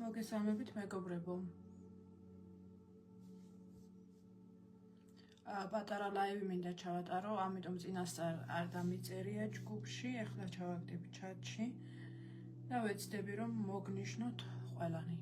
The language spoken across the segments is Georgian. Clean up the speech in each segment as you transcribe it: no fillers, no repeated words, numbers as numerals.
მოგესალმებით მეგობრებო. პატარა ლაივი მინდა ჩავატარო, ამიტომ წინასწარ არ დამიწერია ჯგუფში, ახლა ჩავაგდებ ჩატში და ვეცდები რომ მოგნიშნოთ ყველანი.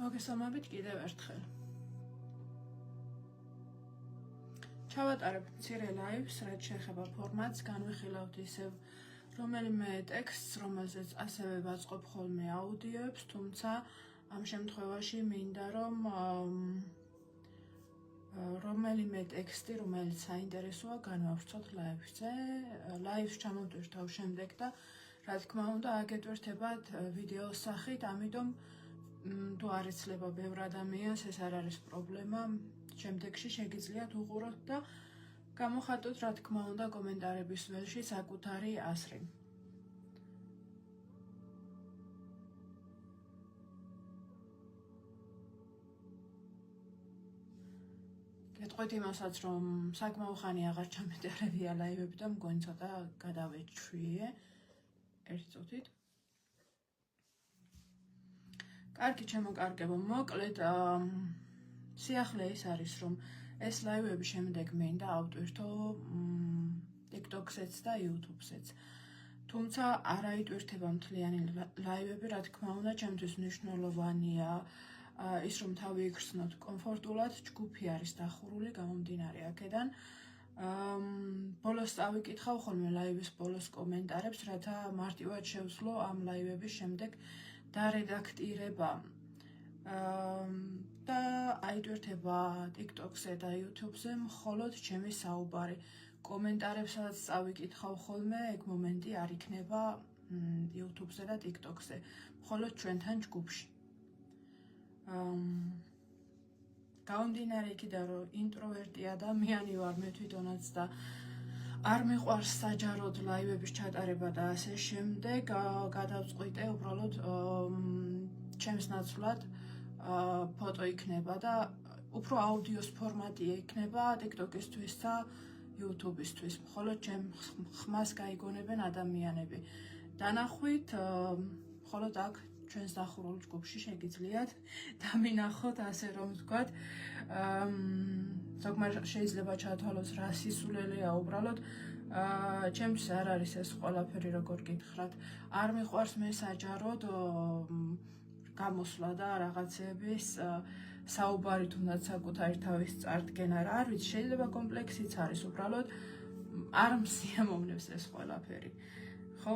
მოგესალმებით კიდევ ერთხელ. ჩავატარებ მცირე ლაივს, რაც შეეხება ფორმატს, განვიხილავთ ისევ რომელიმე ტექსტს, რომელზეც ასევე ვაწყობ ხოლმე აუდიოებს, თუმცა ამ შემთხვევაში მინდა რომ რომელიმე ტექსტი, რომელიც საინტერესოა, განვავრცოთ ლაივზე. ლაივს ჩამოვდივართ შემდეგ და რა თქმა უნდა, აგეტვირთებათ ვიდეოს სახით, ამიტომ თუ არ იცლება ბევრ ადამიანს, ეს არ არის პრობლემა. შემდეგში შეგიძლიათ უყუროთ და გამოხატოთ, რა თქმა უნდა, კომენტარების ველში საკუთარი აზრი. გეტყვით იმასაც, რომ საკმაო ხანი აღარ ჩამეტარებია ლაივები და მგონი ცოტა გადავეჩვიე. ერთი წუთით. კარგი ჩემოკარგებო, მოკლედ სიახლე ის არის, რომ ეს ლაივები შემდეგ მინდა ავტვირთო TikTok-სეც და YouTube-სეც. თუმცა არ აიტვირთება მთლიანი ლაივები, რა თქმა უნდა, ჩემთვის მნიშვნელოვანია ის, რომ თავი იქრცნოთ კომფორტულად, ჯგუფი არის დახურული, გამომდინარე აქედან. ბოლოს წავიკითხავ ხოლმე ლაივის ბოლოს კომენტარებს, რათა მარტივად შევძლო ამ ლაივების შემდეგ დარედაქტირება და აიტვირთება TikTok-ზე და YouTube-ზე მხოლოდ ჩემი საუბარი. კომენტარებსაც წავიკითხავ ხოლმე, ეგ მომენტი არ იქნება YouTube-ზე და TikTok-ზე, მხოლოდ ჩვენთან ჯგუფში. გამომდინარე იქიდან, რომ ინტროვერტი ადამიანი ვარ მე თვითონაც და არ მიყვარს საჯაროდ ლაივების ჩატარება და ასე შემდეგ, გადავწყვიტე უბრალოდ ჩემს ნაცვლად ფოტო იქნება და უფრო აუდიოს ფორმატი იქნება TikTok-ისთვის და YouTube-ისთვის. მხოლოდ ჩემ ხმას გაიგონებენ ადამიანები. დანახვით, მხოლოდ აქ ჩვენს დახურულ ჯგუფში შეგიძლიათ დამინახოთ, ასე რომ ვთქვათ. ზოგმართ შეიძლება ჩათვალოს რა სისულელეა უბრალოდ. ჩემთვის არ არის ეს ყველაფერი, როგორ გითხრათ. არ მიყვარს მე საჯაროდ გამოსვლა და რაღაცების საუბარი, თუნდაც საკუთარი თავის წარდგენა, რა არ ვიცი, შეიძლება კომპლექსიც არის, უბრალოდ არ მსიამოვნებს ეს ყველაფერი. ხო?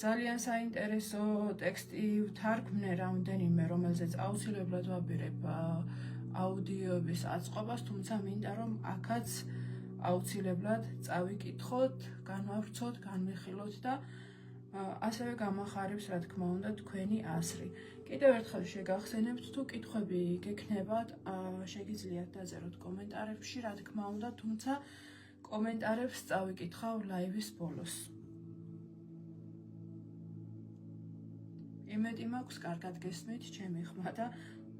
ძალიან საინტერესო ტექსტი ვთარგმნე რამდენიმე, რომელზეც აუცილებლად ვაპირებ აუდიოების აწყობას, თუმცა მინდა რომ აქაც აუცილებლად წავიკითხოთ, განვავრცოთ, განვიხილოთ და ასევე გამახარებს, რა თქმა უნდა, თქვენი აზრი. კიდევ ერთხელ შეგახსენებთ, თუ კითხვები გექნებათ, შეგიძლიათ დაწეროთ კომენტარებში, რა თქმა უნდა, თუმცა კომენტარებს წავიკითხავ ლაივის ბოლოს. იმედი მაქვს, კარგად გესმით ჩემი ხმა და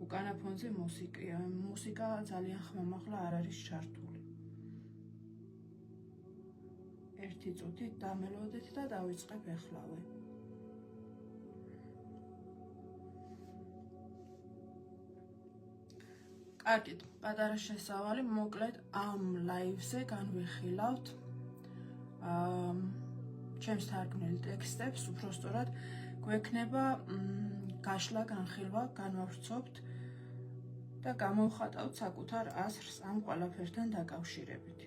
უკანა ფონზე მუსიკა ძალიან ხმამაღლა არ არის ჩართული. ერთი წუთით დამელოდეთ და დავიწყებ ეხლავე. კარგით, პატარა შესავალი, მოკლედ ამ ლაივზე განვიხილავთ ჩემს თარგმნილ ტექსტებს, უпростоრად გვექნება გაშლა, განხილვა, განვავრცობთ და გამოვხატავთ საკუთარ აზრს ამ ყველაფერთან დაკავშირებით.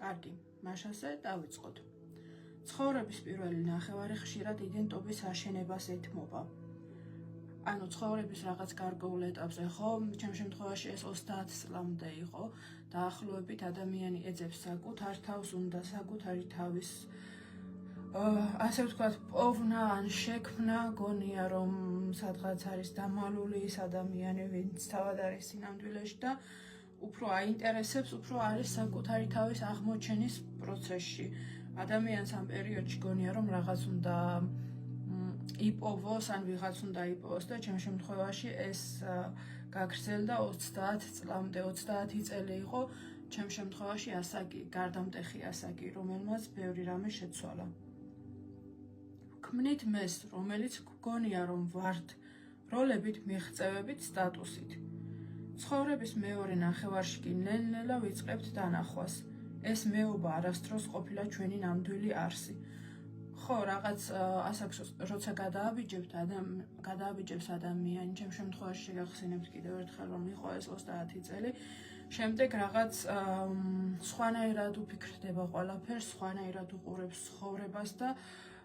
კარგი, მაშასე დავიწყოთ. ცხოვრების პირველი ნახევარი ხშირად იდენტობის აშენებას ეთმობა. ანუ ცხოვრების რაღაც გარკვეულ ეტაპზე, ხო, ჩემ შემთხვევაში ეს 30 წლამდე იყო, დაახლოებით ადამიანი ეძებს საკუთარ თავს, უნდა საკუთარი თავის ასე ვთქვათ, პოვნა ან შექმნა, გონია რომ სადღაც არის დამალული ის ადამიანი, ვინც თავად არის სინამდვილეში და უფრო აინტერესებს, უფრო არის საკუთარი თავის აღმოჩენის პროცესში. ადამიანს ამ პერიოდში გონია რომ რაღაც უნდა იპოვოს, ან ვიღაც უნდა იპოვოს და ჩემ შემთხვევაში ეს გაგრძელდა 30 წლამდე, 30 წელი იყო ჩემ შემთხვევაში ასაკი, გარდამტეხი ასაკი, რომელმაც ბევრი რამე შეცვალა. ქმნით მეს, რომელიც გგონია რომ ვართ როლებით, მიღწევებით, სტატუსით. ცხოვრების მეორე ნახევარში კი ნელ-ნელა ვიწყებთ დანახვას. ეს მეობა არასდროს ყოფილა ჩვენი ნამდვილი არსი. ხო, რაღაც ასაკს როცა გადააბიჯებს ადამიანი, ჩემ შემთხვევაში შეგახსენებთ კიდევ ერთხელ რომ იყო ეს 30 წელი, შემდეგ რაღაც სხვანაირად უფიქრდება ყველაფერს, სხვანაირად უყურებს ცხოვრებას და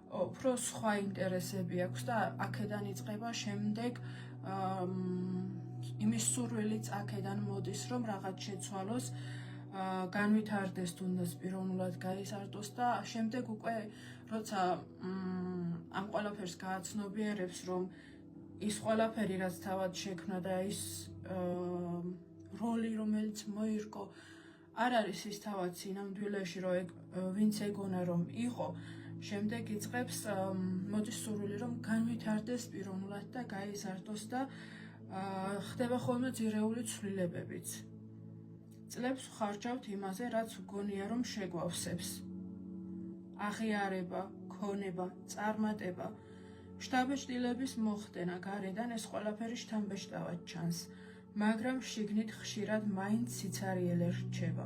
უფრო სხვა ინტერესები აქვს და აქედან იწყება შემდეგ იმის სურვილიც აქედან მოდის, რომ რაღაც შეცვალოს, განვითარდეს თუნდაც პიროვნულად გაიზარდოს და შემდეგ უკვე როცა ამ ყველაფერს გააცნობიერებს, რომ ის ყველაფერი რაც თავად შექმნა და ის როლი რომელიც მოირკო არ არის ის თავად სინამდვილეში, რომ ვინც ეგონა რომ იყო, შემდეგ იწყებს მოდის სურვილი რომ განვითარდეს პიროვნულად და გაიზარდოს და ხდება ხოლმე ძირეული ცვლილებებიც. წლებს ვხარჯავთ იმაზე, რაც ვგონია რომ შეგვავსებს. აღიარება, ქონება, წარმატება, შთაბეჭდილების მოხდენა გარედან ეს ყველაფერი შთამბეჭდავად ჩანს, მაგრამ შიგნით ხშირად მაინც სიცარიელე რჩება.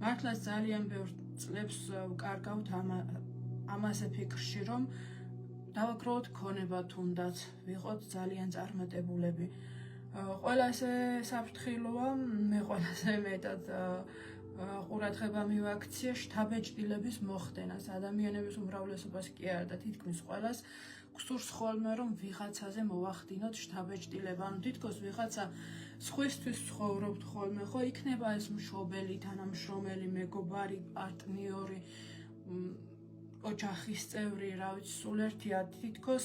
მართლაც ძალიან ბევრ წლებს ვკარგავთ ამაზე ფიქრში, რომ დავაგროვოთ ქონება თუნდაც, ვიყოთ ძალიან წარმატებულები. ყველაზე საფრთხილოა, მე ყველაზე მეტად ყურადღება მივაქცია შთაბეჭდილების მოხდენას. ადამიანების უმრავლესობას კი არა და თითქმის ყველას გსურს ხოლმე რომ ვიღაცაზე მოვახდინოთ შთაბეჭდილება. ანუ თითქოს ვიღაცა სხვისთვის ცხოვრობთ ხოლმე, ხო, იქნება ეს მშობელი, თანამშრომელი, მეგობარი, პარტნიორი, ოჯახის წევრი, რა ვიცი, სულ ერთია, თითქოს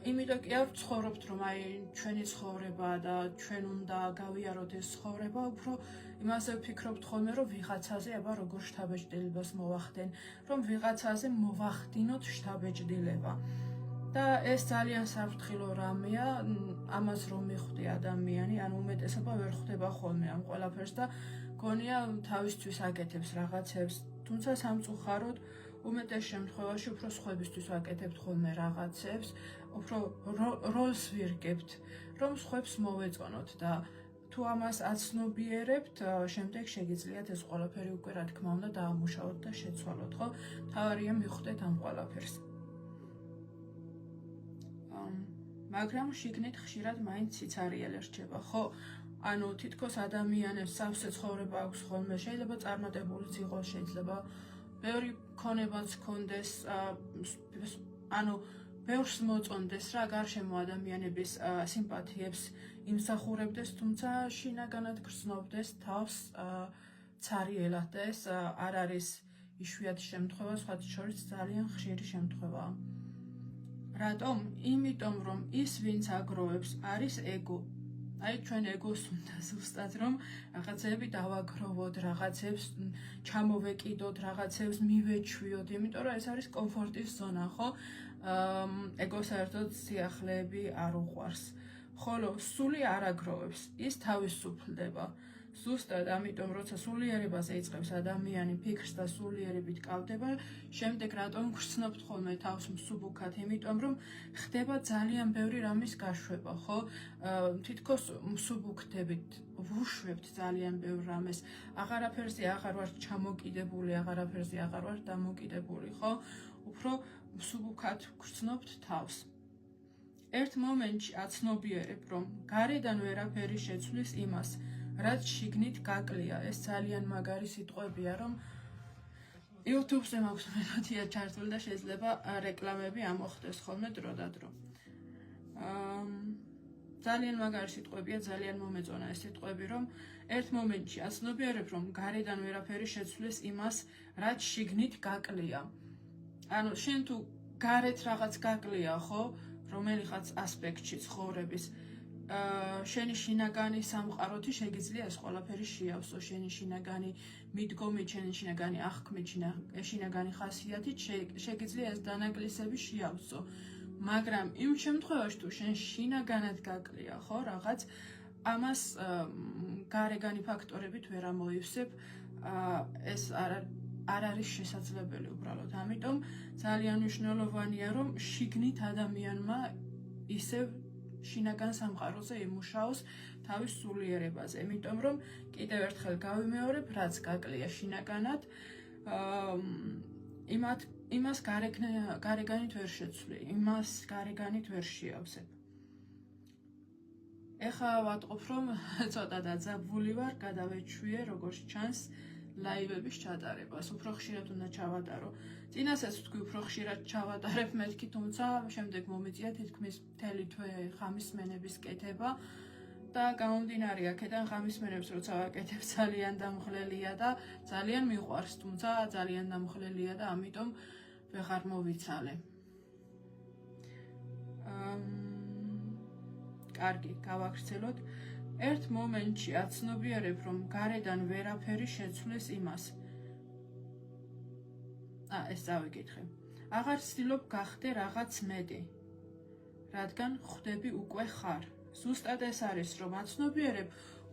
იმიტომ კი არ ვცხოვრობთ, რომ აი ჩვენი ცხოვრება და ჩვენ უნდა გავიაროთ ეს ცხოვრება, უფრო იმაზე ვფიქრობთ ხოლმე, რომ ვიღაცაზე აბა როგორ შთაბეჭდილებას მოვახდენ, რომ ვიღაცაზე მოვახდინოთ შთაბეჭდილება. და ეს ძალიან საფრთხილო რამეა, ამას რომ მიხვდი ადამიანი, ანუ უმეტესობა ვერ ხვდება ხოლმე ამ ყველაფერს და გონია თავისთვის აკეთებს რაღაცებს, თუმცა სამწუხაროდ უმეტეს შემთხვევაში უფრო სხვებისთვის ვაკეთებთ ხოლმე რაღაცებს, უფრო როლს ვირგებთ, რომ სხვებს მოვეწონოთ და თუ ამას აცნობიერებთ, შემდეგ შეგიძლიათ ეს ყველაფერი უკვე რა თქმა უნდა დაამუშავოთ და შეცვალოთ, ხო? თავარია მიხვდეთ ამ ყველაფერს. მაგრამ შიგნით ხშირად მაინც სიცარიელე რჩება, ხო? ანუ თითქოს ადამიანებს სავსე ცხოვრება აქვს ხოლმე, შეიძლება წარმატებულიც იყოს, შეიძლება ბევრი ქონებაც ქონდეს, ანუ ბევრს მოწონდეს რა, გარშემო ადამიანების სიმპათიებს იმსახურებდეს, თუმცა შინაგანად გრძნობდეს თავს ცარიელად და ეს არ არის იშვიათი შემთხვევა, სხვათა შორის ძალიან ხშირი შემთხვევაა. რატომ? იმიტომ რომ ის ვინც აგროვებს არის ეგო. აი ჩვენ ეგოს უნდა ზუსტად რომ რაღაცები დავაგროვოთ, რაღაცებს ჩამოვეკიდოთ, რაღაცებს მივეჩვიოთ, იმიტომ რომ ეს არის კომფორტის ზონა, ხო? ეგო საერთოდ სიახლეები არ უყვარს. ხოლო სული არ აგროვებს, ის თავისუფლდება. ზუსტად ამიტომ როცა სულიერებაზე იწყებს ადამიანი ფიქრს და სულიერებით კავდება, შემდეგ რატომ გრძნობთ ხოლმე თავს მსუბუქად, იმიტომ რომ ხდება ძალიან ბევრი რამის გაშვება, ხო? თითქოს მსუბუქდებით, ვუშვებთ ძალიან ბევრ რამეს, აღარაფერზე აღარ ვართ ჩამოკიდებული, აღარაფერზე აღარ ვართ დამოკიდებული, ხო? უფრო მსუბუქად გრძნობთ თავს. ერთ მომენტში აცნობიერებ, რომ გარედან ვერაფერი შეცვლის იმას, რაც შიგნით გაკლია. ეს ძალიან მაგარი სიტყვებია, რომ YouTube-ზე მაქვს მელოდია ჩართული და შეიძლება რეკლამები ამოხდეს ხოლმე დრო და დრო. ძალიან მაგარი სიტყვებია, ძალიან მომეწონა ეს სიტყვები, რომ ერთ მომენტში აცნობიერებ, რომ გარედან ვერაფერი შეცვლის იმას, რაც შიგნით გაკლია. ანუ შენ თუ გარეთ რაღაც გაკლია, ხო, რომელიღაც ასპექტში ცხოვრების, შენი შინაგანი სამყაროთი შეგიძლია ეს ყველაფერი შეავსო, შენი შინაგანი მიდგომით, შენი შინაგანი აღქმით, შინაგანი ხასიათით შეგიძლია ეს დანაკლისები შეავსო. მაგრამ იმ შემთხვევაში თუ შენ შინაგანად გაკლია, ხო, რაღაც ამას გარეგანი ფაქტორებით ვერ ამოივსებ, ეს არ არის შესაძლებელი უბრალოდ. ამიტომ ძალიან მნიშვნელოვანია, რომ შიგნით ადამიანმა ისევ შინაგან სამყაროზე იმუშაოს თავის სულიერებაზე. იმიტომ რომ კიდევ ერთხელ გავიმეორებ, რაც გაკლია შინაგანად, იმას გარეგანით ვერ შეცვლი, იმას გარეგანით ვერ შეავსებ. ეხლა ვატყობ, რომ ცოტა დაძაბული ვარ, გადავეჩვიე როგორც ჩანს ლაივების ჩატარებას. უფრო ხშირად უნდა ჩავატარო. წინასაც თქვი უფრო ხშირად ჩავატარებ მეთქი, თუმცა შემდეგ მომიწია თითქმის მთელი თვე ხამისმენების კეთება და გამომდინარე აქედან ხამისმენებს როცა ვაკეთებ ძალიან დამღლელია და ძალიან მიყვარს, თუმცა ძალიან დამღლელია და ამიტომ ვეღარ მოვიცალე. კარგი, გავაგრძელოთ. ერთ მომენტში აცნობიერებ, რომ გარედან ვერაფერი შეცვლის იმას. ეს წავიკითხე. აღარ ვცდილობ გახდე რაღაც მეტი, რადგან ხვდები უკვე ხარ. ზუსტად ეს არის, რომ აცნობიერებ,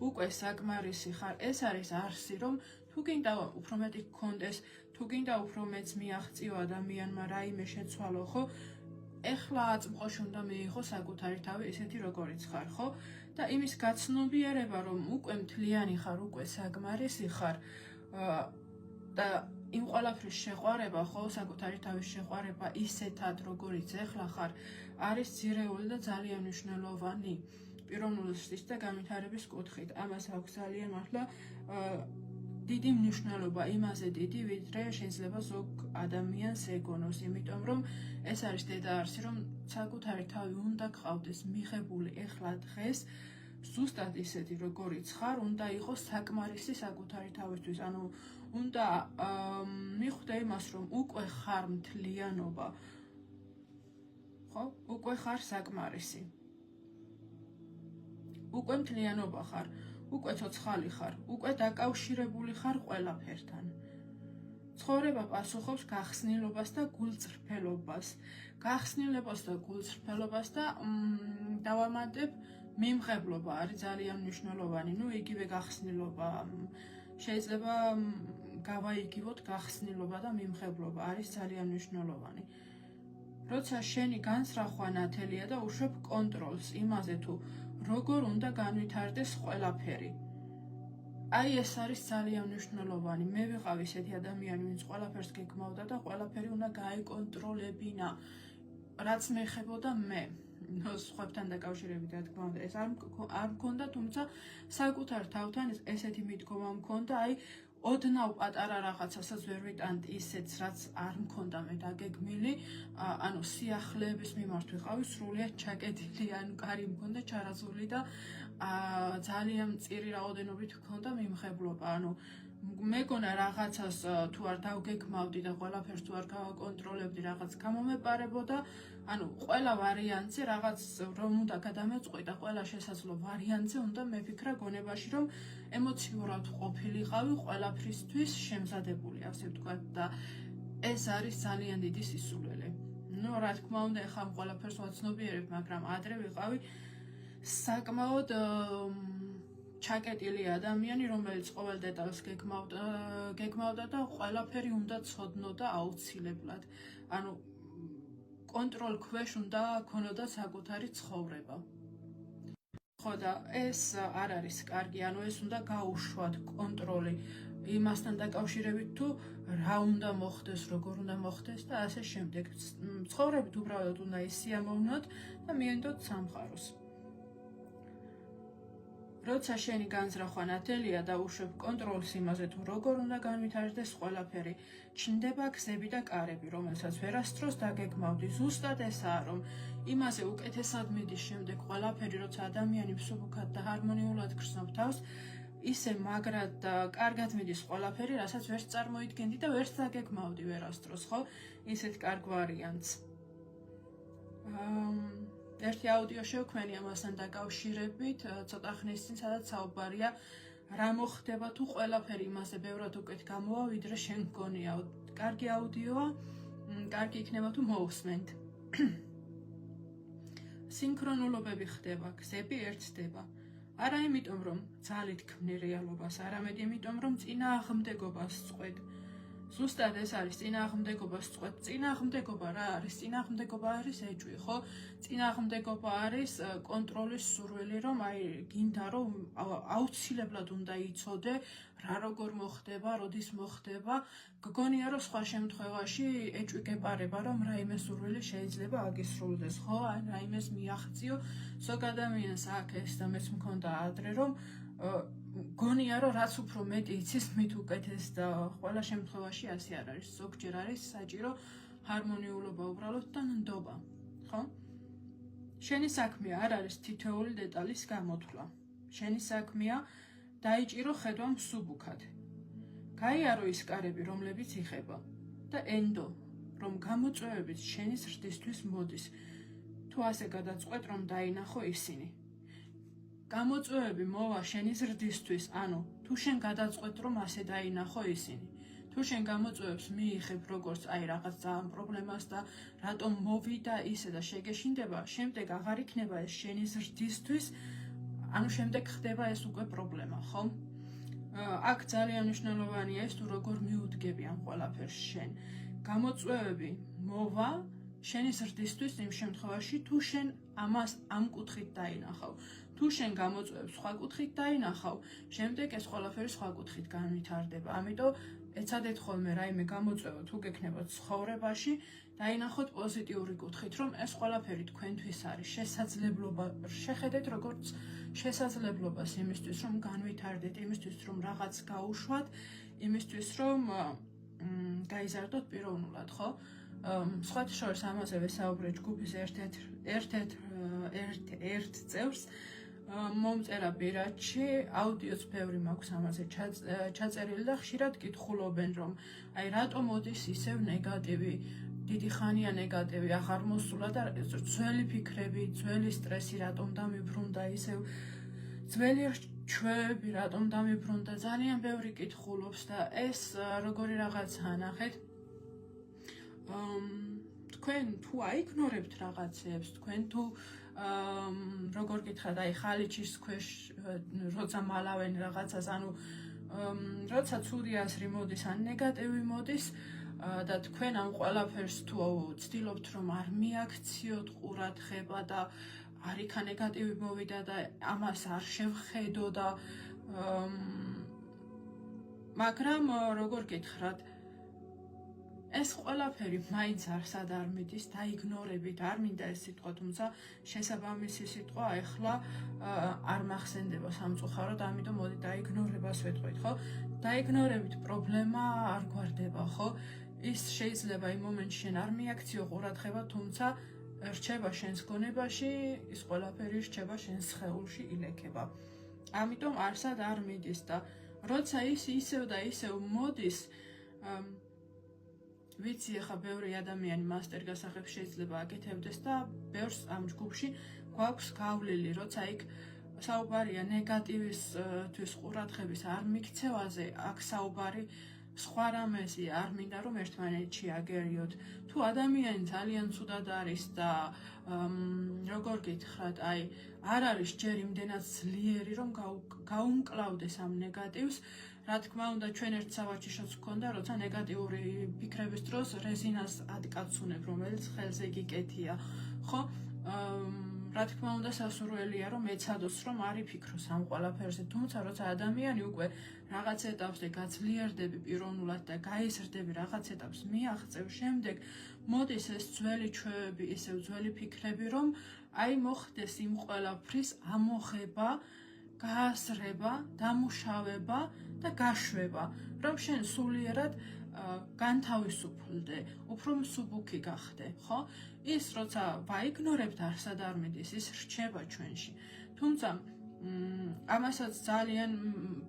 უკვე საკმარისი ხარ. ეს არის არსი, რომ თუ გინდა უფრო მეტი გქონდეს, თუ გინდა უფრო მეც მიაღწიო ადამიანმა რაიმე შეცვალო, ხო? ეხლა აწმყოში უნდა მიიღო საკუთარი თავი ისეთი როგორიც ხარ, ხო? და იმის გაცნობიერება, რომ უკვე მთლიანი ხარ, უკვე საკმარისი ხარ და იმ ყველაფრის შეყვარება, ხო, საკუთარი თავის შეყვარება ისეთად როგორიც ეხლა ხარ, არის ძირეული და ძალიან მნიშვნელოვანი პიროვნულობის და განვითარების კუთხით. ამას აქვს ძალიან მართლა დიდი მნიშვნელობა, იმაზე დიდი, ვიდრე შეიძლება ზოგ ადამიანს ეგონოს, იმიტომ რომ ეს არის დედაარსი, რომ საკუთარი თავი უნდა გყავდეს მიღებული ეხლა დღეს, ზუსტად ისეთი როგორიც ხარ, უნდა იყოს საკმარისი საკუთარი თავისთვის, ანუ უნდა მიხვდე იმას, რომ უკვე ხარ მთლიანობა, ხო? უკვე ხარ საკმარისი. უკვე მთლიანობა ხარ. უკვე ცოცხალი ხარ, უკვე დაკავშირებული ხარ ყველაფერთან. ცხოვრება პასუხობს გახსნილობას და გულწრფელობას. გახსნილებას და გულწრფელობას და დავამატებ მიმღებლობა არის ძალიან მნიშვნელოვანი. იგივე გახსნილობა შეიძლება გავაიგივოთ გახსნილობა და მიმღებლობა არის ძალიან მნიშვნელოვანი. როცა შენი განსრახვა ნათელია და უშვებ კონტროლს იმაზე თუ როგორ უნდა განვითარდეს ყველაფერი. აი ეს არის ძალიან მნიშვნელოვანი. მე ვიყავ ისეთი ადამიანი, ვინც ყველაფერს გეკმავდა და ყველაფერი უნდა გაეკონტროლებინა. რაც მეხებოდა მე. სხვებთან დაკავშირებით რა თქმა უნდა, ეს არ მქონდა, თუმცა საკუთარ თავთან ესეთი მიდგომა მქონდა, აი ოდნავ პატარა რაღაცასაც ვერ ვიტანდი ისეთს, რაც არ მქონდა მე დაგეგმილი, ანუ სიახლეების მიმართ ვიყავი სრულიად ჩაკეტილი, ანუ კარი მქონდა ჩარაზული და ძალიან მწირი რაოდენობით მქონდა მიმღებლობა, ანუ მეგონა რაღაცას თუ არ დავგეგმავდი და ყველაფერს თუ არ გავაკონტროლებდი, რაღაც გამომეპარებოდა, ანუ ყველა ვარიანტზე რაღაც რომ უნდა გადამეწყვი და ყველა შესაძლო ვარიანტზე უნდა მეფიქრა გონებაში, რომ ემოციურად ყოფილიყავი ყველაფრისთვის შემზადებული, ასე ვთქვათ და ეს არის ძალიან დიდი სისულელე. რა თქმა უნდა, ეხლა ამ ყველაფერს ვაცნობიერებ, მაგრამ ადრე ვიყავი საკმაოდ ჩაკეტილი ადამიანი, რომელიც ყოველ დეტალს გეგმავდა და ყველაფერი უნდა ცოდნოდა აუცილებლად. ანუ კონტროლ ქვეშ უნდა ქონოდა საკუთარი ცხოვრება. ხო და ეს არ არის კარგი, ანუ ეს უნდა გაუშვათ კონტროლი იმასთან დაკავშირებით თუ რა უნდა მოხდეს, როგორ უნდა მოხდეს და ასე შემდეგ. ცხოვრებით უბრალოდ უნდა ისიამოვნოთ და მიენდოთ სამყაროს. როცა შენი განზრახვა ნათელია და უშვებ კონტროლს იმაზე თუ როგორ უნდა განვითარდეს ყველაფერი, ჩნდება გზები და კარები, რომელსაც ვერასდროს დაგეგმავდი. ზუსტად ესაა, რომ იმაზე უკეთესად მიდის შემდეგ ყველაფერი, როცა ადამიანი მსუბუქად და ჰარმონიულად გრძნობს თავს, ისე მაგრად და კარგად მიდის ყველაფერი, რასაც ვერც წარმოიდგენდი და ვერც დაგეგმავდი ვერასდროს, ხო? ისეთ კარგ ვარიანტს. ერთი აუდიო შევქმენი ამასთან დაკავშირებით, ცოტა ხნის წინ, სადაც საუბარია, რა მოხდება თუ ყველაფერი იმაზე ბევრად უკეთ გამოვა, ვიდრე შენ გგონია. კარგი აუდიოა, კარგი იქნება თუ მოусმენთ. სინქრონულობები ხდება, გზები ერთდება. არა იმიტომ, რომ ძალით ქმნი რეალობას, არამედ იმიტომ, რომ წინააღმდეგობას წყვეთ. ზუსტად ეს არის წინააღმდეგობას წყვეთ. წინააღმდეგობა რა არის? წინააღმდეგობა არის ეჭვი, ხო? წინააღმდეგობა არის კონტროლის სურვილი, რომ გინდა რომ აუცილებლად უნდა იცოდე რა როგორ მოხდება, როდის მოხდება. გგონია რომ სხვა შემთხვევაში ეჭვი გეპარება, რომ რაიმე სურვილი შეიძლება აგისრულდეს, ხო? რაიმეს მიაღწიო. ზოგ ადამიანს აქ ეს და მეც მქონდა ადრე, რომ გონია რომ რაც უფრო მეტი იცის, მით უკეთეს და ყველა შემთხვევაში ასე არ არის. ზოგჯერ არის საჭირო ჰარმონიულობა უბრალოდ და ნდობა, ხო? შენი საქმეა არ არის თითოეული დეტალის გამოთვლა. შენი საქმეა დაიჭირო ხედვა მსუბუქად. გაიარო ის კარები, რომლებიც იხება და ენდო, რომ გამოწვევებით შენი ზრდისთვის მოდის. თუ ასე გადაწყვეტ, რომ დაინახო ისინი. გამოწვევები მოვა შენი ზრდისთვის, ანუ თუ შენ გადაწყვეტ, რომ ასე დაინახო ისინი. თუ შენ გამოწვევებს მიიხებ როგორც რაღაც ძალიან პრობლემას და რატომ მოვიდა ისე და შეგეშინდება, შემდეგ აღარ იქნება ეს შენი ზრდისთვის, ანუ შემდეგ ხდება ეს უკვე პრობლემა, ხო? აქ ძალიან მნიშვნელოვანია ეს თუ როგორ მიუდგები ამ ყველაფერს შენ. გამოწვევები მოვა შენი ზრდისთვის იმ შემთხვევაში, თუ შენ ამას ამ კუთხით დაინახავ. თუ შენ გამოწვევებს სხვა კუთხით დაინახავ, შემდეგ ეს ყველაფერი სხვა კუთხით განვითარდება. ამიტომ ეცადეთ ხოლმე რაიმე გამოწვევა თუ გექნებათ ცხოვრებაში, დაინახოთ პოზიტიური კუთხით, რომ ეს ყველაფერი თქვენთვის არის შესაძლებლობა. შეხედეთ როგორც შესაძლებლობას იმისთვის, რომ განვითარდეთ, იმისთვის, რომ რაღაც გაუშვათ, იმისთვის, რომ გაიზარდოთ პიროვნულად, ხო? სხვათა შორის ამაზე ვესაუბრე ჯგუფის ერთ წევრს მომწერა პირადში, აუდიოც ბევრი მაქვს ამაზე ჩაწერილი და ხშირად კითხულობენ, რომ აი რატომ მოდის ისევ ნეგატივი, დიდი ხანია ნეგატივი აღარ მოსულა და ძველი ფიქრები, ძველი სტრესი რატომ დამიბრუნდა, ისევ ძველი ჩვევები რატომ დამიბრუნდა, ძალიან ბევრი კითხულობს და ეს როგორი რაღაცაა ნახეთ. თქვენ თუ აიგნორებთ რაღაცებს, თქვენ თუ როგორ გითხრათ, აი ხალიჩის ქვეშ როცა მალავენ რაღაცას, ანუ როცა ცუდი აზრი მოდის ან ნეგატივი მოდის და თქვენ ამ ყველაფერს თუ ცდილობთ რომ არ მიაქციოთ ყურადღება და არ იქა ნეგატივი მოვიდა და ამას არ შევხედო და მაგრამ როგორ გითხრათ, ეს ყველაფერი მაინც არსად არ მიდის, დაიგნორებით, არ მინდა ეს სიტყვა, თუმცა შესაბამისი სიტყვა ეხლა არ მახსენდება სამწუხაროდ, ამიტომ მოდი დაიგნორებას ვეთქვით, ხო? დაიგნორებით პრობლემა არ გვარდება, ხო? ის შეიძლება იმ მომენტში შენ არ მიაქციო ყურადღება, თუმცა რჩება შენს გონებაში, ის ყველაფერი რჩება შენს სხეულში, ილექება. ამიტომ არსად არ მიდის და როცა ის ისევ და ისევ მოდის, ვიცი ახლა ბევრი ადამიანი მასტერ გასაღებს შეიძლება აკეთებდეს და ბევრს ამ ჯგუფში გვაქვს გავლილი, როცა იქ საუბარია ნეგატივისთვის ყურადღების არ მიქცევაზე, აქ საუბარი სხვა რამეზე, არ მინდა რომ ერთმანეთში აგერიოთ. თუ ადამიანი ძალიან ცუდად არის და როგორ გითხრათ, აი არ არის ჯერ იმდენად ძლიერი რომ გაუმკლავდეს ამ ნეგატივს, რა თქმა უნდა ჩვენ ერთ სავარჯიშოც გქონდა, როცა ნეგატიური ფიქრების დროს რეზინას ადკაცუნებ, რომელიც ხელზე გიკეთია, ხო? რა თქმა უნდა სასურველია რომ ეცადოს რომ არ იფიქროს ამ ყველაფერზე, თუმცა როცა ადამიანი უკვე რაღაც ეტაპზე გაძლიერდები პიროვნულად და გაიზრდები რაღაც ეტაპს მიაღწევ, შემდეგ მოდის ეს ძველი ჩვევები, ისევ ძველი ფიქრები, რომ აი მოხდეს იმ ყველაფრის ამოღება გააზრება, დამუშავება და გაშვება, რომ შენ სულიერად განთავისუფლდე, უფრო მსუბუქი გახდე, ხო? ის როცა ვაიგნორებთ არსად არ მიდის, ის რჩება ჩვენში. თუმცა ამასაც ძალიან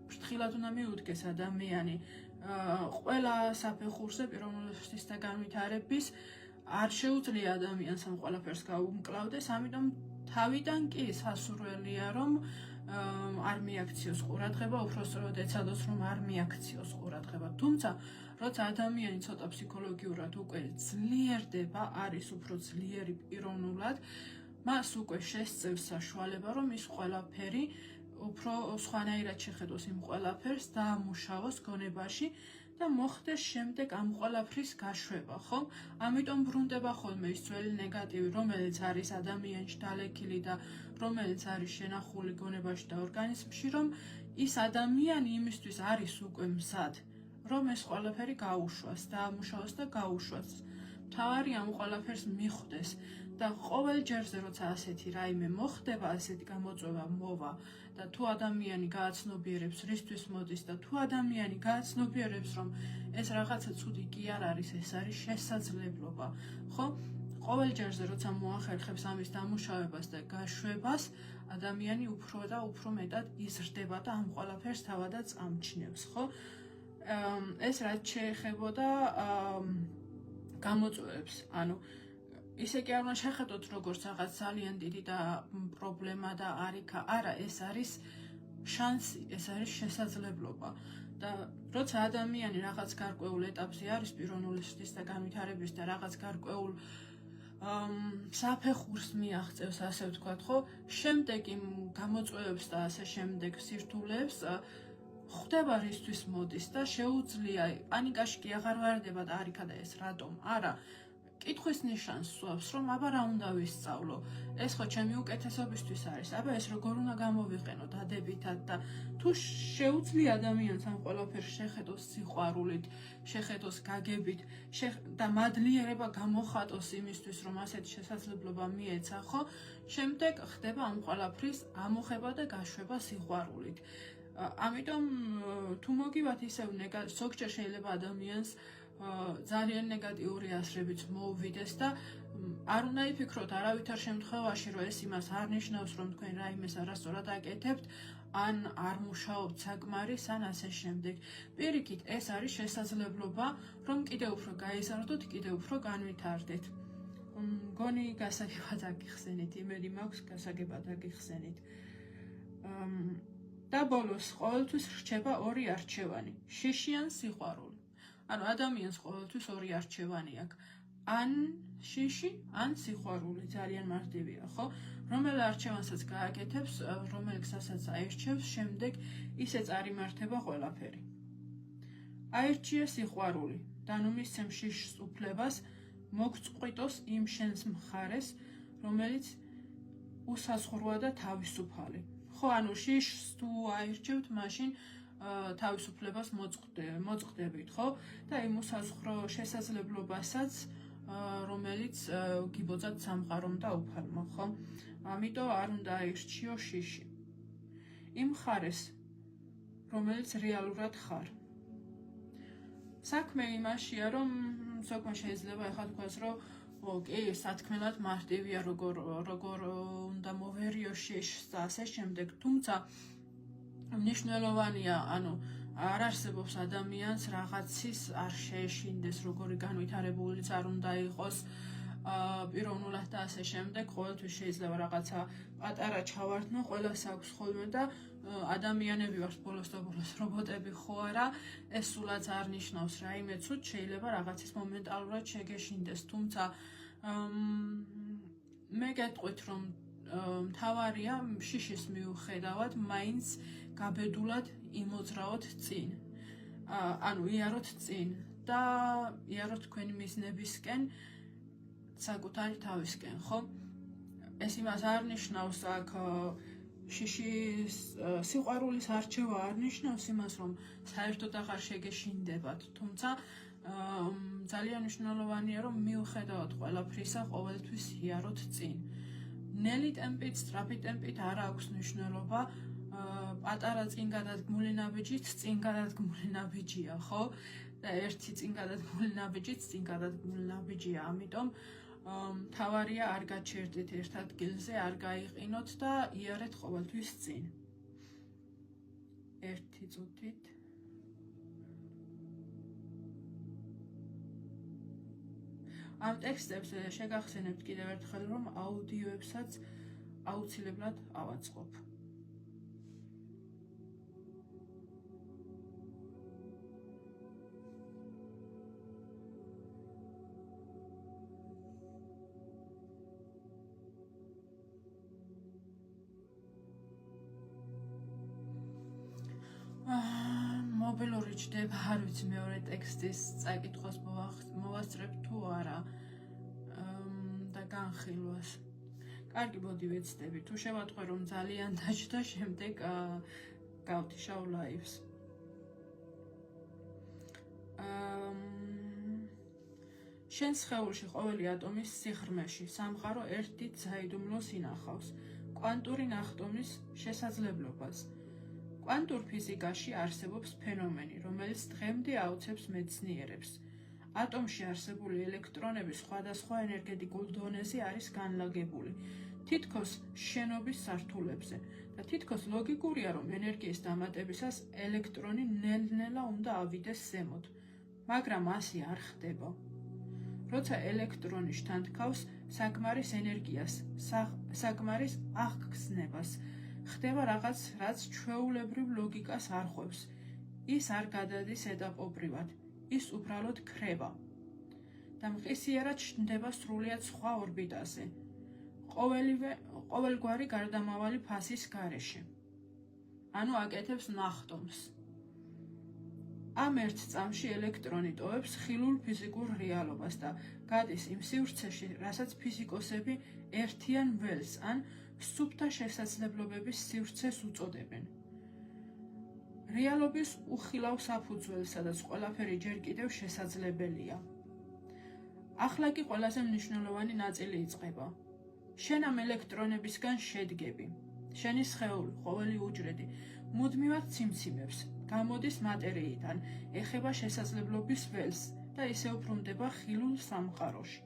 ფრთხილად უნდა მიუდგეს ადამიანი ყველა საფეხურზე პიროვნებისთვის და განვითარების არ შეუძლია ადამიანს ამ ყველაფერს გაუმკლავდეს, ამიტომ თავიდან კი სასურველია რომ არ მიაქციოს ყურადღება, უბრალოდ ეცადოს რომ არ მიაქციოს ყურადღება. თუმცა როცა ადამიანი ცოტა ფსიქოლოგიურად უკვე ძლიერდება, არის უფრო ძლიერი პიროვნულად, მას უკვე შესწევს საშუალება, რომ ის ყველაფერი უფრო სხვანაირად შეხედოს იმ ყველაფერს, დაამუშავოს გონებაში და მოხდეს შემდეგ ამ ყველაფრის გაშვება, ხო? ამიტომ ბრუნდება ხოლმე ის ძველი ნეგატივი, რომელიც არის ადამიანში დალექილი და რომელიც არის შენახული გონებაში და ორგანიზმში, რომ ის ადამიანი იმისთვის არის უკვე მზად, რომ ეს ყველაფერი გაუშვას, დაამუშავოს და გაუშვას. მთავარი ამ ყველაფერს მიხვდეს და ყოველ ჯერზე როცა ასეთი რაიმე მოხდება, ასეთი გამოწვევა მოვა და თუ ადამიანი გააცნობიერებს რისთვის მოდის და თუ ადამიანი გააცნობიერებს რომ ეს რაღაცა ცუდი კი არ არის, ეს არის შესაძლებლობა, ხო? ყოველ ჯერზე როცა მოახერხებს ამის დამუშავებას და გაშვებას, ადამიანი უფრო და უფრო მეტად იზრდება და ამ ყველაფერს თავადაც ამჩნევს, ხო? ეს რაც შეეხებოდა გამოწვევებს, ანუ ისე კი არ უნდა შეხედოთ როგორც რაღაც ძალიან დიდი და პრობლემა და არიქა, არა, ეს არის შანსი, ეს არის შესაძლებლობა და როცა ადამიანი რაღაც გარკვეულ ეტაპზე არის პიროვნულობის და განვითარების და რაღაც გარკვეულ საფეხურს მიაღწევს, ასე ვთქვათ, ხო? შემდეგ იმ გამოწვევებს და ასე შემდეგ სირთულეებს ხვდება რისთვის მოდის და შეუძლია პანიკაში კი აღარ ვარდება და არიქა და ეს რატომ? არა, კითხვის ნიშანს სვავს, რომ აბა რა უნდა ვისწავლო, ეს ხო ჩემი უკეთესობისთვის არის, აბა ეს როგორ უნდა გამოვიყენო დადებითად და თუ შეუძლია ადამიანს ამ ყველაფერს შეხედოს სიყვარულით, შეხედოს გაგებით და მადლიერება გამოხატოს იმისთვის, რომ ასეთი შესაძლებლობა მიეცა, ხო? შემდეგ ხდება ამ ყველაფრის ამოხება და გაშვება სიყვარულით. ამიტომ თუ მოგივათ ისევ ზოგჯერ შეიძლება ადამიანს ძალიან ნეგატიური აზრებით მოუვიდეს და არ უნდა იფიქროთ არავითარ შემთხვევაში, რომ ეს იმას არ ნიშნავს, რომ თქვენ რაიმეს არასწორად აკეთებთ, ან არ მუშაობთ საკმარის, ან ასე შემდეგ. პირიქით, ეს არის შესაძლებლობა, რომ კიდევ უფრო გაიზარდოთ, კიდევ უფრო განვითარდეთ. მგონი გასაგებად აგიხსენით, იმედი მაქვს გასაგებად აგიხსენით. და ბოლოს ყოველთვის რჩება ორი არჩევანი, შიში ან სიყვარული. ანუ ადამიანს ყოველთვის ორი არჩევანი აქვს. ან შიში, ან სიყვარული, ძალიან მარტივია, ხო? რომელ არჩევანსაც გააკეთებს, რომელ გზასაც აირჩევს, შემდეგ ისე წარიმართება ყველაფერი. აირჩიე სიყვარული, და ნუ მისცემ შიშს უფლებას, მოგწყვიტოს იმ შენს მხარეს, რომელიც უსაზღვროა და თავისუფალი. ხო, ანუ შიშს თუ აირჩევთ, მაშინ თავისუფლებას მოწყდებით, ხო? და იმ უსაზღვრო შესაძლებლობასაც, რომელიც გიბოძათ სამყარომ და უფალმა, ხო? ამიტომ არ უნდა აირჩიო შიში. იმ მხარეს, რომელიც რეალურად ხარ. საქმე იმაშია, რომ ზოგმა შეიძლება ეხლა თქვას, რომ კი, სათქმელად მარტივია, როგორ უნდა მოვერიო შიშს და ასე შემდეგ, თუმცა მნიშვნელოვანია, ანუ არ არსებობს ადამიანს რაღაცის არ შეეშინდეს, როგორი განვითარებულიც არ უნდა იყოს პიროვნულად და ასე შემდეგ, ყოველთვის შეიძლება რაღაცა პატარა ჩავარდნო, ყველას აქვს ხოლმე და ადამიანები ვართ ბოლოს და ბოლოს რობოტები ხო არა, ეს სულაც არ ნიშნავს რაიმე ცუდ, შეიძლება რაღაცის მომენტალურად შეგეშინდეს, თუმცა მე გეტყვით, რომ მთავარია შიშის მიუხედავად მაინც გაბედულად იმოძრაოთ წინ. ანუ იაროთ წინ და იაროთ თქვენი მიზნებისკენ, საკუთარი თავისკენ, ხო? ეს იმას არ ნიშნავს აქ შიშის სიყვარულის არჩევა არ ნიშნავს იმას, რომ საერთოდ აღარ შეგეშინდებათ, თუმცა ძალიან მნიშვნელოვანია, რომ მიუხედავად ყველაფრისა, ყოველთვის იაროთ წინ. ნელი ტემპით, სწრაფი ტემპით არ აქვს მნიშვნელობა, პატარა წინ გადადგმული ნაბიჯით წინ გადადგმული ნაბიჯია, ხო? და ერთი წინ გადადგმული ნაბიჯით წინ გადადგმული ნაბიჯია, ამიტომ მთავარია არ გაჩერდეთ ერთ ადგილზე, არ გაიყინოთ და იარეთ ყოველთვის წინ. ერთი წუთით. ამ ტექსტებს შეგახსენებთ კიდევ ერთხელ, რომ აუდიოებსაც აუცილებლად ავაწყობ. მობილური ჯდება, არ ვიცი მეორე ტექსტის წაკითხვას მოვასწრებ თუ არა და განხილვას. კარგი, მოდი ვეცდები. თუ შევატყვე რომ ძალიან დაჭდა, შემდეგ გავთიშავ ლაივს. შენ სხეულში ყოველი ატომის სიღრმეში სამყარო ერთ დიდ საიდუმლოს ინახავს, კვანტური ნახტომის შესაძლებლობას. კვანტურ ფიზიკაში არსებობს ფენომენი, რომელიც დღემდე აუცებს მეცნიერებს. ატომში არსებული ელექტრონები სხვადასხვა ენერგეტიკულ დონეზე არის განლაგებული, თითქოს შენობის სართულებზე და თითქოს ლოგიკურია, რომ ენერგიის დამატებისას ელექტრონი ნელ-ნელა უნდა ავიდეს ზემოთ, მაგრამ ასე არ ხდება. როცა ელექტრონი შთანთქავს საკმარის ენერგიას, საკმარის აღგზნებას, ხდება რაღაც, რაც ჩვეულებრივ ლოგიკას არ ხვევს. ის არ გადადის ეტაპობრივად, ის უბრალოდ ქრება და მყისიერად ჩნდება სრულიად სხვა ორბიტაზე, ყოველგვარი გარდამავალი ფასის გარეშე. ანუ აკეთებს ნახტომს. ამ ერთ წამში ელექტრონი ტოვებს ხილულ ფიზიკურ რეალობას და გადის იმ სივრცეში, რასაც ფიზიკოსები ერთიან ველს ან სუფთა შესაძლებლობების სივრცეს უწოდებენ. რეალობის უხილავ საფუძველს, სადაც ყველაფერი ჯერ კიდევ შესაძლებელია. ახლა კი ყველაზე მნიშვნელოვანი ნაწილი იწყება. შენ ამ ელექტრონებისგან შედგები. შენი სხეული, ყოველი უჯრედი, მუდმივად ციმციმებს, გამოდის მატერიიდან, ეხება შესაძლებლობის ველს და ისე უბრუნდება ხილულ სამყაროში.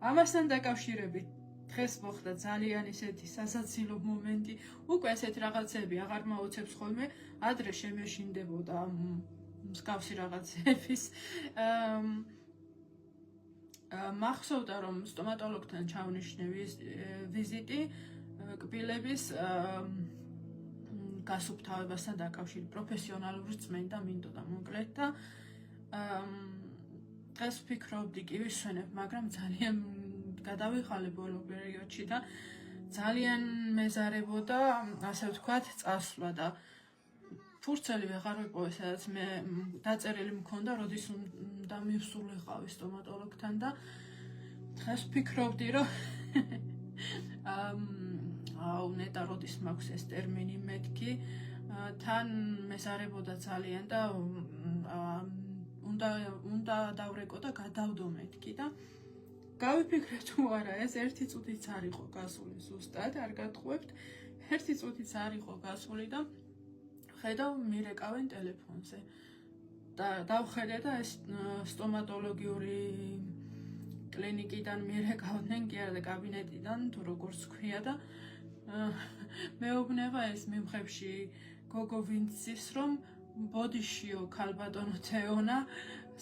ამასთან დაკავშირებით დღეს მოხდა ძალიან ისეთი სასაცილო მომენტი, უკვე ესეთი რაღაცები აღარ მაუცებს ხოლმე, ადრე შემეშინდებოდა მსგავსი რაღაცების. მახსოვდა, რომ სტომატოლოგთან ჩავნიშნე ვიზიტი კბილების გასუფთავებასთან დაკავშირებით, პროფესიონალური წმენდა მინდოდა მოკლედ და დღეს ვფიქრობდი კი ვისვენებ, მაგრამ ძალიან გადავიღალე ბოლო პერიოდში და ძალიან მეზარებოდა, ასე ვთქვათ, წასვლა და ფურცელი ვეღარ ვიპოვე, სადაც მე დაწერილი მქონდა, როდის უნდა მივსულიყავი სტომატოლოგთან და დღეს ვფიქრობდი, რომ ნეტა როდის მაქვს ეს ტერმინი მეთქი, თან მეზარებოდა ძალიან და უნდა დავრეკო და გადავდო მეთქი და გავიფიქრე თუ არა, ეს ერთი წუთიც არ იყო გასული ზუსტად, არ გატყუებთ, ერთი წუთიც არ იყო გასული და ხედავ მირეკავენ ტელეფონზე და დავხედე და ეს სტომატოლოგიური კლინიკიდან მირეკავდნენ კი არა და კაბინეტიდან თუ როგორც ქვია და მეუბნება ეს მიმხებში გოგო ვინცის რომ ბოდიშიო ქალბატონო თეონა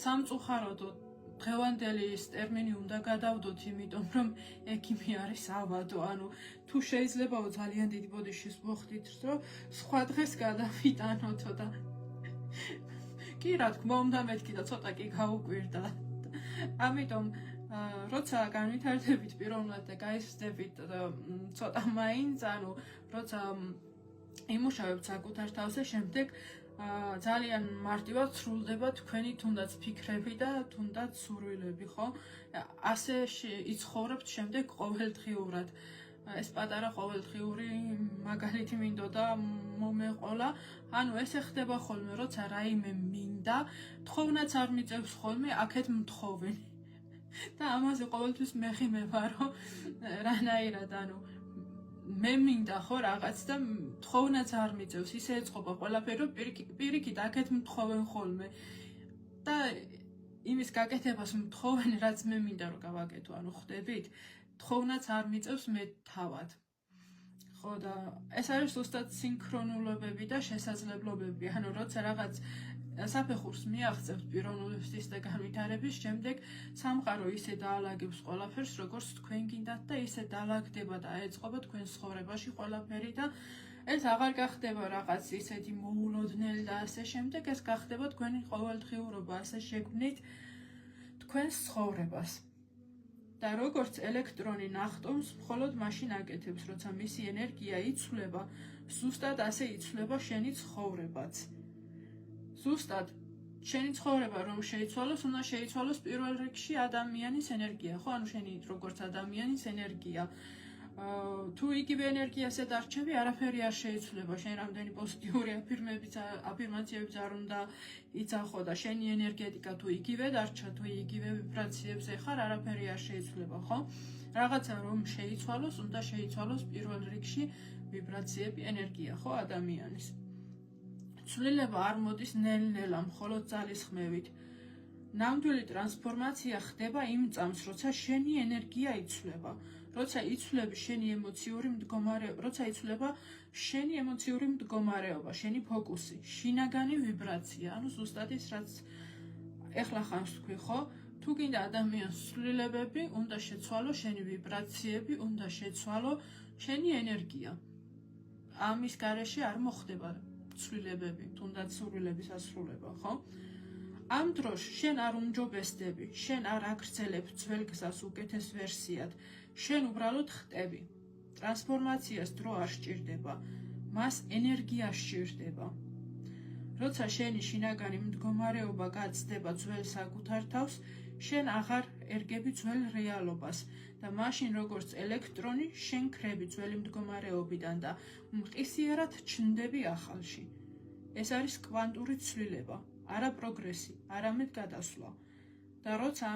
სამწუხაროდო დღევანდელი ეს ტერმინი უნდა გადავდოთ, იმიტომ რომ ექიმი არის ავადო, ანუ თუ შეიძლებაო ძალიან დიდი ბოდიშის მოხდით, რომ სხვა დღეს გადავიტანოთო და კი რა თქმა უნდა მეთქი და ცოტა კი გაუკვირდა. ამიტომ როცა განვითარდებით პიროვნულად და გაიზრდებით ცოტა მაინც, ანუ როცა იმუშავებთ საკუთარ თავზე, შემდეგ ძალიან მარტივად სრულდება თქვენი თუნდაც ფიქრები და თუნდაც სურვილები, ხო? ასე იცხოვრებთ შემდეგ ყოველდღიურად. ეს პატარა ყოველდღიური მაგალითი მინდოდა მომეყოლა, ანუ ესე ხდება ხოლმე, როცა რაიმე მინდა, თხოვნაც არ მიწევს ხოლმე, აქეთ მთხოვენ. და ამაზე ყოველთვის მეხიმება, რომ რანაირად, ანუ მე მინდა ხო რაღაც და თხოვნაც არ მიწევს, ისე ეწყობა ყველაფერი, რომ პირიქით აქეთ მთხოვენ ხოლმე და იმის გაკეთებას მთხოვენ, რაც მე მინდა რომ გავაკეთო, ანუ ხვდებით? თხოვნაც არ მიწევს მე თავად. ხო და ეს არის ზუსტად სინქრონულობები და შესაძლებლობები, ანუ როცა რაღაც საფეხურს მიაღწევთ პიროვნულობის და განვითარების შემდეგ სამყარო ისე დაალაგებს ყველაფერს, როგორც თქვენ გინდათ და ისე დაალაგდება და აეწყობა თქვენ ცხოვრებაში ყველაფერი და ეს აღარ გახდება რაღაც ისეთი მოულოდნელი და ასე შემდეგ, ეს გახდება თქვენი ყოველდღიურობა, ასე შეგვნით თქვენს ცხოვრებას. და როგორც ელექტრონი ნახტომს მხოლოდ მაშინ აკეთებს, როცა მისი ენერგია იცვლება, ზუსტად ასე იცვლება შენი ცხოვრებაც. ზუსტად შენი ცხოვრება რომ შეიცვალოს, უნდა შეიცვალოს პირველ რიგში ადამიანის ენერგია, ხო? ანუ შენი როგორც ადამიანის ენერგია. თუ იგივე ენერგიას ედარჩები, არაფერი არ შეიცვლება, შენ რამდენი პოზიტიური აფირმაციებიც არ უნდა იცახო და შენი ენერგეტიკა თუ იგივე დარჩა, თუ იგივე ვიბრაციებზე ხარ, არაფერი არ შეიცვლება, ხო? რაღაცა რომ შეიცვალოს, უნდა შეიცვალოს პირველ რიგში ვიბრაციები, ენერგია, ხო, ადამიანის. ცვლილება არ მოდის ნელ-ნელა, მხოლოდ ძალისხმევით. ნამდვილი ტრანსფორმაცია ხდება იმ წამს, როცა შენი ენერგია იცვლება, როცა იცვლება შენი ემოციური მდგომარეობა, შენი ფოკუსი, შინაგანი ვიბრაცია, ანუ ზუსტად ის, რაც ეხლა ხანს თქვი, ხო? თუ გინდა ადამიანს ცვლილებები, უნდა შეცვალო შენი ვიბრაციები, უნდა შეცვალო შენი ენერგია. ამის გარეშე არ მოხდება ცვლილებები, თუნდაც სურვილების ასრულება, ხო? ამ დროს შენ არ უმჯობესდები, შენ არ აგრძელებ ძველ გზას უკეთეს ვერსიად, შენ უბრალოდ ხტები. ტრანსფორმაციას დრო არ სჭირდება, მას ენერგია სჭირდება. როცა შენი შინაგანი მდგომარეობა გაცდება ძველ საკუთარ თავს, შენ აღარ ერგები ძველ რეალობას და მაშინ როგორც ელექტრონი შენ ქრები ძველი მდგომარეობიდან და მყისიერად ჩნდები ახალში. ეს არის კვანტური ცვლილება, არა პროგრესი, არამედ გადასვლა. და როცა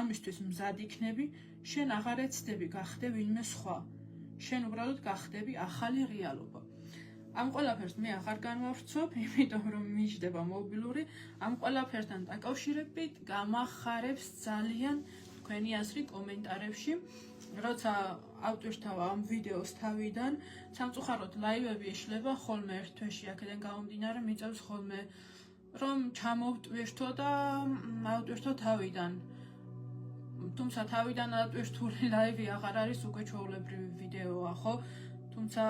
ამისთვის მზად იქნები, შენ აღარ ეცდები გახდე ვინმე სხვა. შენ უბრალოდ გახდები ახალი რეალობა. ამ ყველაფერს მე აღარ განვავრცობ, იმიტომ რომ მიჯდება მობილური, ამ ყველაფერთან დაკავშირებით გამახარებს ძალიან თქვენი აზრი კომენტარებში. როცა ავტვირთავ ამ ვიდეოს თავიდან, სამწუხაროდ ლაივები ეშლება ხოლმე ერთ თვეში, აქედან გამომდინარე მიწევს ხოლმე რომ ჩამოვტვირთო და ავტვირთო თავიდან. თუმცა თავიდან ავტვირთული ლაივი აღარ არის უკვე ჩვეულებრივი ვიდეოა, ხო? თუმცა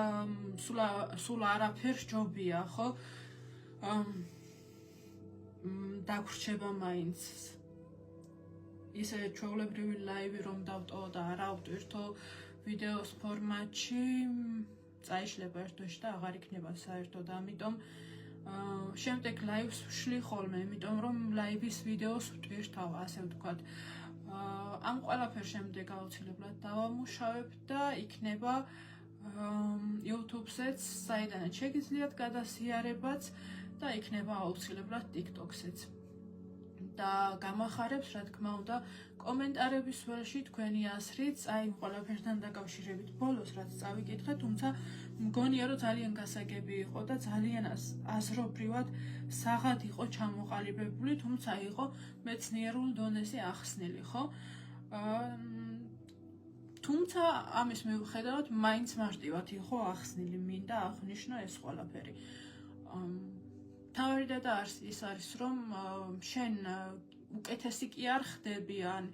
სულ არაფერს ჯობია, ხო? დაგვრჩება მაინც ისე ჩვეულებრივი ლაივი რომ დავტო და არ ავტვირთო ვიდეოს ფორმატში, წაიშლება ერთ თვეში და აღარ იქნება საერთოდ, ამიტომ შემდეგ ლაივს ვშლი ხოლმე, იმიტომ რომ ლაივის ვიდეოს ვტვირთავ, ასე ვთქვათ. ამ ყველაფერს შემდეგ აუცილებლად დავამუშავებ და იქნება YouTube-ზეც, საიდანაც შეგიძლიათ გადასიარებაც და იქნება აუცილებლად TikTok-ზეც. და გამახარებს, რა თქმა უნდა, კომენტარების ველში თქვენი აზრიც, აი ყველაფერთან დაკავშირებით ბოლოს რაც წავიკითხე, თუმცა მგონია რომ ძალიან გასაგები იყო და ძალიან აზრობრივად საღად იყო ჩამოყალიბებული, თუმცა იყო მეცნიერულ დონეზე ახსნილი, ხო? თუმცა ამის მიუხედავად მაინც მარტივად იყო ახსნილი, მინდა აღვნიშნო ეს ყველაფერი. თავი და ის არის რომ შენ უკეთესი კი არ ხდები ან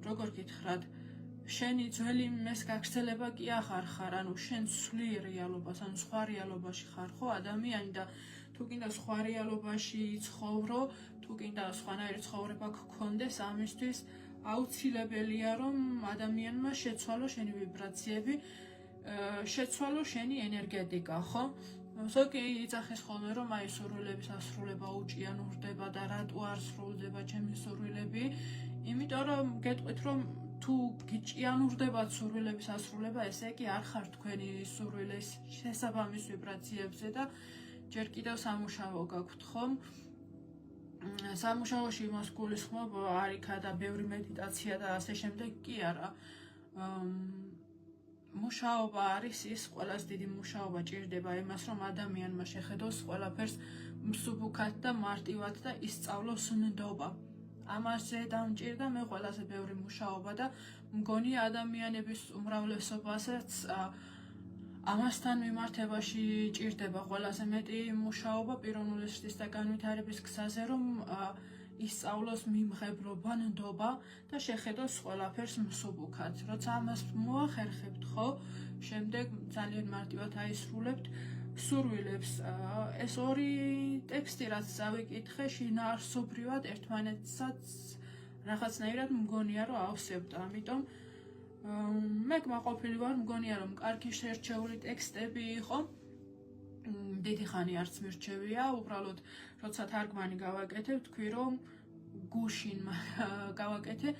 როგორ გითხრათ, შენი ძველი მეს გაგრძელება კი აღარ ხარ, ანუ შენ ცვლი რეალობას, ანუ სხვა რეალობაში ხარ, ხო, ადამიანი და თუ გინდა სხვა რეალობაში იცხოვრო, თუ გინდა სხვანაირი ცხოვრება გქონდეს, ამისთვის აუცილებელია რომ ადამიანმა შეცვალო შენი ვიბრაციები, შეცვალო შენი ენერგეტიკა, ხო? ზოგი იცახეს ხოლმე რომ აი სურვილების ასრულება უჭიანურდება და რატო არ სრულდება ჩემი სურვილები, იმიტომ რომ გეტყვით რომ თუ გიჭიანურდებათ სურვილების ასრულება, ესე იგი არ ხარ თქვენი სურვილის შესაბამის ვიბრაციებზე და ჯერ კიდევ სამუშაო გაქვთ, ხომ? სამუშაოში იმას გულისხმობ, არ იქა და ბევრი მედიტაცია და ასე შემდეგ კი არა. მუშაობა არის ის ყველაზე დიდი მუშაობა ჭირდება იმას, რომ ადამიანმა შეხედოს ყველაფერს მსუბუქად და მარტივად და ისწავლოს ნდობა. ამაზე დამჭირდა მე ყველაზე ბევრი მუშაობა და მგონი ადამიანების უმრავლესობასაც ამასთან მიმართებაში ჭირდება ყველაზე მეტი მუშაობა პიროვნული ზრდის და განვითარების გზაზე, რომ ისწავლოს მიმღებლობა, ნდობა და შეხედოს ყველაფერს მსუბუქად. როცა ამას მოახერხებთ, ხო, შემდეგ ძალიან მარტივად აისრულებთ სურვილებს. ეს ორი ტექსტი, რაც წავიკითხე, შინაარსობრივად ერთმანეთსაც რაღაცნაირად მგონია, რომ ავსებთ. ამიტომ მე კმაყოფილი ვარ, მგონია, რომ კარგი შერჩეული ტექსტები იყო. დიდი ხანი არც მირჩევია, უბრალოდ როცა თარგმანი გავაკეთე, თქვი რომ გუშინ გავაკეთე,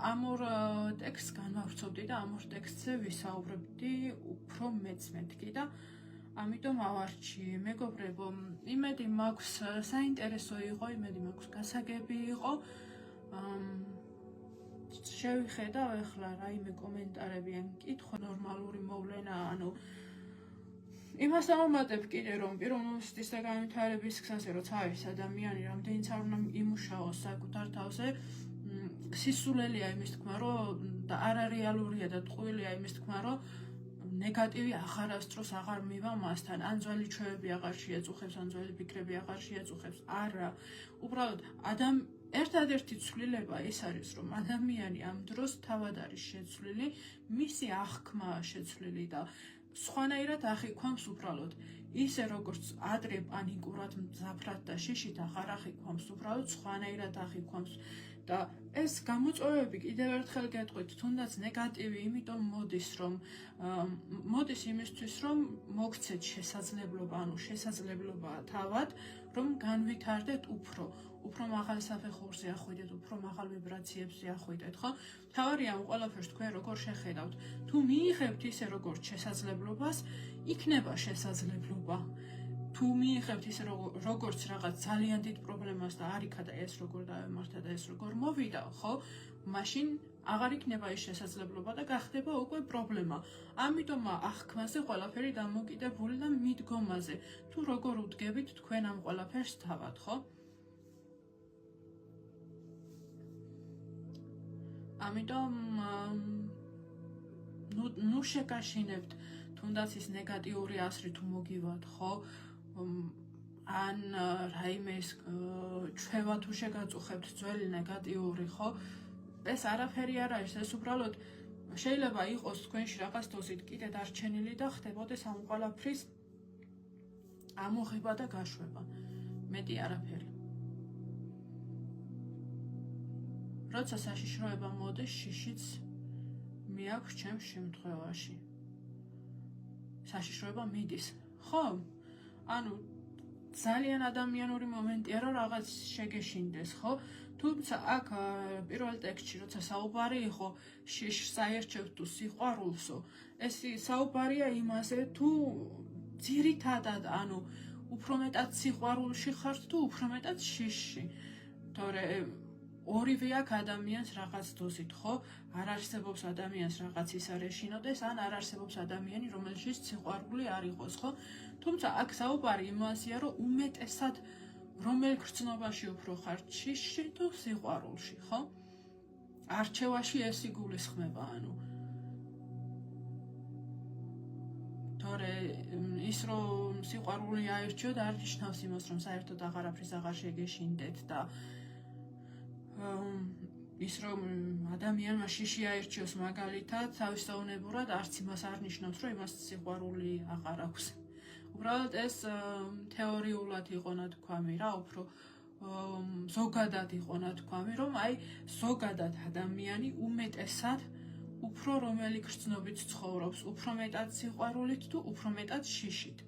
ამ ორ ტექსტს განვავრცობდი და ამ ორ ტექსტზე ვისაუბრებდი უფრო მეც მეთქი და ამიტომ ავარჩიე. მეგობრებო, იმედი მაქვს საინტერესო იყო, იმედი მაქვს გასაგები იყო. შევიხედავ ახლა რაიმე კომენტარები ან კითხვა ნორმალური მოვლენა, ანუ იმას დავამატებ კიდე, რომ პიროვნული ზრდის და განვითარების გზაზე როცა არის ადამიანი, რამდენიც არ უნდა იმუშაოს საკუთარ თავზე, სისულელია იმის თქმა, რომ და არარეალურია და ტყუილია იმის თქმა, რომ ნეგატივი აღარასდროს აღარ მივა მასთან, ან ძველი ჩვევები აღარ შეეწუხებს, ან ძველი ფიქრები აღარ შეეწუხებს. არა, უბრალოდ ერთადერთი ცვლილება ის არის, რომ ადამიანი ამ დროს თავად არის შეცვლილი, მისი აღქმაა შეცვლილი და სხვანაირად აღიქვამს უბრალოდ. ისე როგორც ადრე პანიკურად, მძაფრად და შიშით აღარ აღიქვამს, უბრალოდ სხვანაირად აღიქვამს. და ეს გამოწვევები კიდევ ერთხელ გეტყვით, თუნდაც ნეგატივი, იმიტომ მოდის იმისთვის, რომ მოგცეთ შესაძლებლობა, ანუ შესაძლებლობაა თავად, რომ განვითარდეთ უფრო მაღალ საფეხურზე ახვიდეთ, უფრო მაღალ ვიბრაციებზე ახვიდეთ, ხო? თავარია ამ ყველაფერს თქვენ როგორ შეხედავთ. თუ მიიღებთ ისე როგორც შესაძლებლობას, იქნება შესაძლებლობა. თუ მიიღებთ ისე როგორც რაღაც ძალიან დიდ პრობლემას და არ იქა და ეს როგორ დავემართა და ეს როგორ მოვიდა, ხო? მაშინ აღარ იქნება ის შესაძლებლობა და გახდება უკვე პრობლემა. ამიტომ აღქმაზე ყველაფერი დამოკიდებული და მიდგომაზე. თუ როგორ უდგებით თქვენ ამ ყველაფერს თავად, ხო? ამიტომ ნუ შეგაშინებთ თუნდაც ის ნეგატიური ასრი თუ მოგივათ, ხო? ან რაიმე ჩვევა თუ შეგაწუხებთ ძველი ნეგატიური, ხო? ეს არაფერი არ არის, ეს უბრალოდ შეიძლება იყოს თქვენში რაღაც დოზით კიდე დარჩენილი და ხდებოდეს ამ ყველაფრის ამოღება და გაშვება. მეტი არაფერი. როცა საშიშროება მოდის, შიშიც მიაქვს ჩემს შემთხვევაში. საშიშროება მიდის, ხო? ანუ ძალიან ადამიანური მომენტია, რომ რაღაც შეგეშინდეს, ხო? თუმცა აქ პირველ ტექსტში, როცა საუბარი იყო შიშს აერჩევთ თუ სიყვარულსო, ეს საუბარია იმაზე, თუ ძირითადად, ანუ უფრო მეტად სიყვარულში ხართ თუ უფრო მეტად შიშში. თორემ ორივე აქ ადამიანს რაღაც დოზით, ხო? არ არსებობს ადამიანს რაღაც ის არ ეშინოდეს, ან არ არსებობს ადამიანი, რომელშიც სიყვარული არ იყოს, ხო? თუმცა აქ საუბარი იმასია, რომ უმეტესად რომელ გრძნობაში უფრო ხართ, შიშში თუ სიყვარულში, ხო? არჩევაში ეს იგულისხმება, ანუ თორე ის რომ სიყვარული აირჩიოთ არ ნიშნავს იმას, რომ საერთოდ აღარაფრის აღარ შეგეშინდეთ და ის რომ ადამიანმა შიში აირჩიოს მაგალითად თავისთავად არც იმას არ ნიშნავს, რომ იმას სიყვარული აღარ აქვს. უბრალოდ ეს თეორიულად იყო ნათქვამი რა, უფრო ზოგადად იყო ნათქვამი, რომ ზოგადად ადამიანი უმეტესად უფრო რომელი გრძნობით ცხოვრობს, უფრო მეტად სიყვარულით თუ უფრო მეტად შიშით.